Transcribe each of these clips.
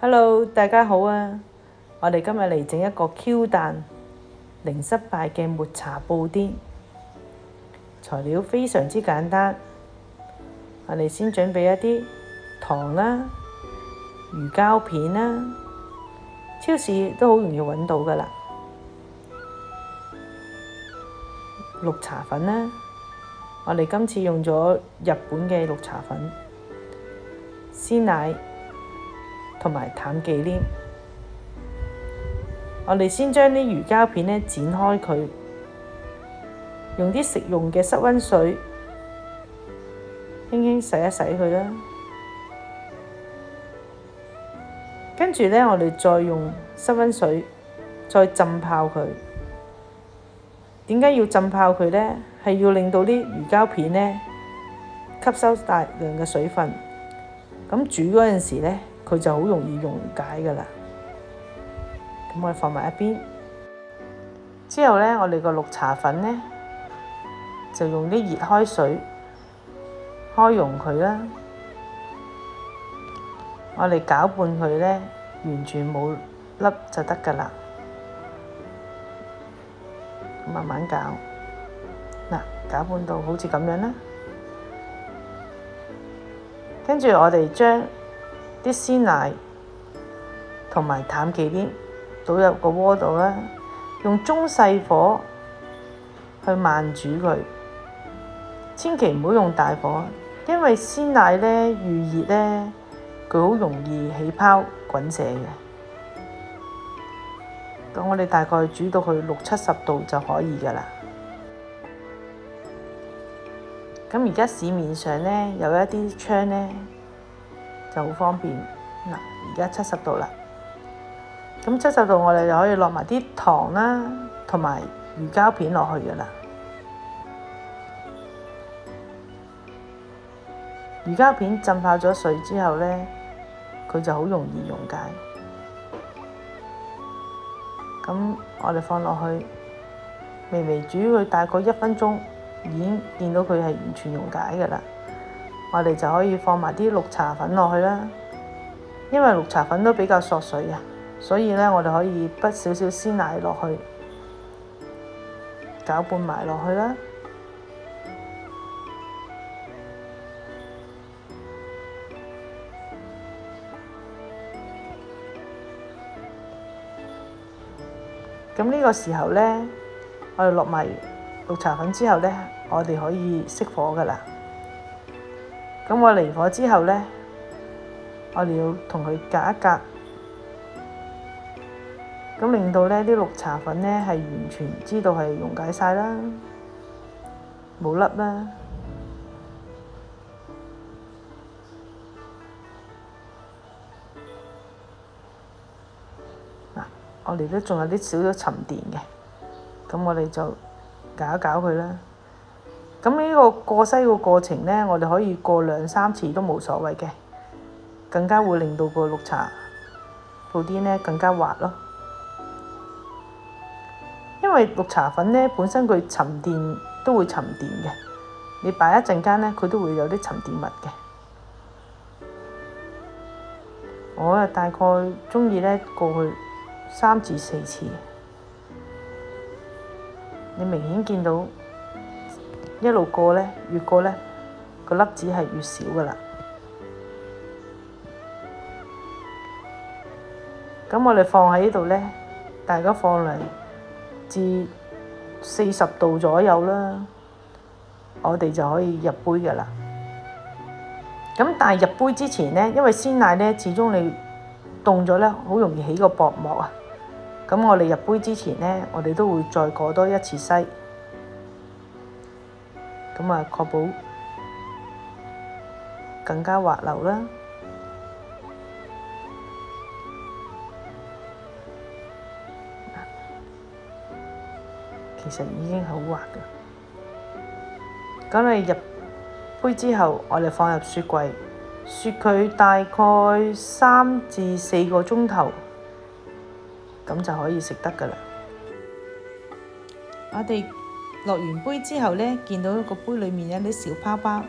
Hello，大家好啊！我哋今日嚟整一個 Q 彈零失敗嘅抹茶布丁，材料非常之簡單。我哋先準備一啲糖啦、魚膠片啦，超市都好容易揾到㗎喇。綠茶粉啦，我哋今次用咗日本嘅綠茶粉、鮮奶同埋淡忌廉。我哋先將啲魚膠片呢剪開佢，用啲食用嘅室溫水輕輕洗一洗佢啦。跟住呢，我哋再用室溫水再浸泡佢。點解要浸泡佢呢？係要令到啲魚膠片呢吸收大量嘅水分。咁煮嗰陣時呢，佢就好容易溶解㗎喇。咁我哋放埋一邊。之後呢，我哋個綠茶粉呢，就用啲熱開水開溶佢啦。我哋攪拌佢呢，完全冇粒就得㗎喇。慢慢攪，嗱，攪拌到好似咁樣啦。跟住我哋將啲鮮奶同埋淡忌廉倒入個鍋度啦，用中細火去慢煮佢，千祈唔好用大火，因為鮮奶呢預熱呢，佢好容易起泡滾瀉嘅。咁我哋大概煮到佢60-70度就可以㗎喇。咁而家市面上呢，有一啲槍呢就好方便。嗱，而家70度啦。咁70度我哋就可以落埋啲糖啦，同埋魚膠片落去㗎喇。魚膠片浸泡咗水之後呢，佢就好容易溶解。咁我哋放落去，微微煮佢大概1分鐘，已經見到佢係完全溶解㗎喇。我哋就可以放埋啲綠茶粉落去啦。因為綠茶粉都比較索水啊，所以呢，我哋可以滗少少鮮奶落去，攪拌埋落去啦。咁呢個時候呢，我哋落埋綠茶粉之後呢，我哋可以熄火㗎喇。咁我離火之後呢，我哋要同佢隔一隔，咁令到呢啲綠茶粉呢係完全知道係溶解晒啦，冇粒啦。我哋都仲有啲少少沉澱嘅，咁我哋就攪一攪佢啦。咁呢個過篩個過程呢，我哋可以過2-3次都冇所謂嘅，更加會令到個綠茶布丁呢更加滑咯。因為綠茶粉呢本身佢沉澱都會沉澱嘅，你擺一陣間呢，佢都會有啲沉澱物嘅。我大概鍾意呢過去3至4次，你明顯見到一路過呢，越過呢個粒子係越少㗎喇。咁我哋放喺呢度呢，大概放2至40度左右啦，我哋就可以入杯㗎喇。咁但係入杯之前呢，因為鮮奶呢始終你凍咗呢，好容易起個薄膜啊。咁我哋入杯之前呢，我哋都會再過多1次篩，咁啊確保更加滑溜啦。其實已經好滑㗎。咁你入杯之後，我哋放入雪櫃，雪佢大概3至4個鐘頭。咁就可以食得㗎喇。我哋落完杯之後呢，見到個杯裡面有啲小泡泡，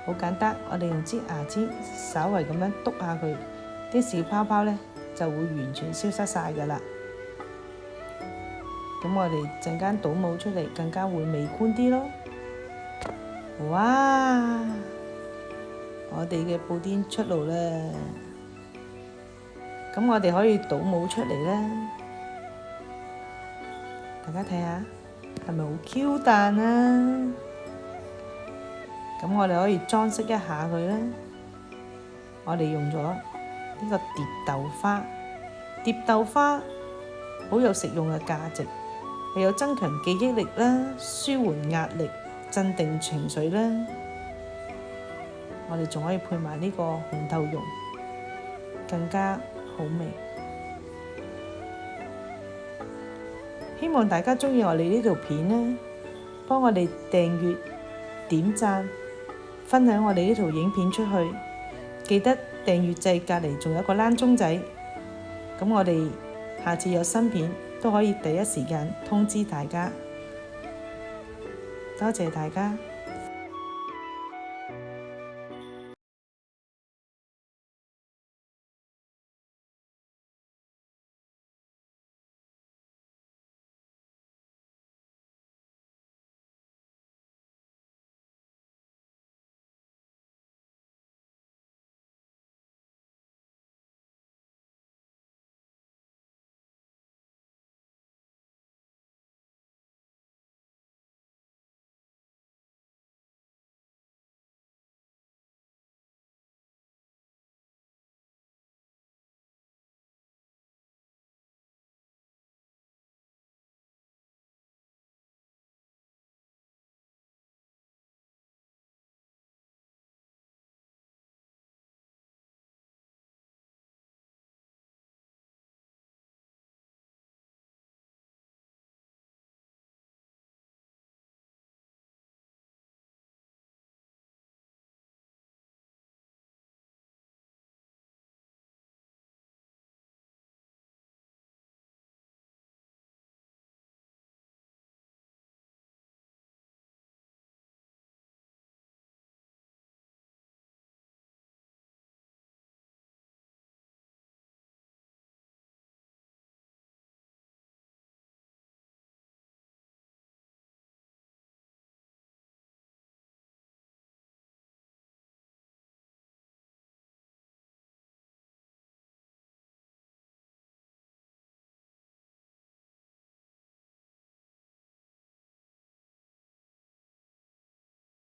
好簡單。我哋用支牙籤稍微咁樣篤下佢，啲啲小泡泡咧就會完全消失晒㗎啦。咁我哋陣間倒模出嚟，更加會美觀啲咯。哇！我哋嘅布甸出爐啦！咁我哋可以倒模出嚟啦，大家睇下係咪好 Q 彈啊？咁我哋可以裝飾一下佢啦。我哋用咗呢個蝶豆花，蝶豆花好有食用嘅價值，係有增強記憶力啦、舒緩壓力、鎮定情緒啦。我哋仲可以配埋呢個紅豆蓉，更加好味。希望大家鍾意我哋呢條片啦，幫我哋訂閱、點讚、分享我哋呢條影片出去。記得訂閱掣隔離仲有個鈴鐘仔，咁我哋下次有新片都可以第一時間通知大家。多謝大家。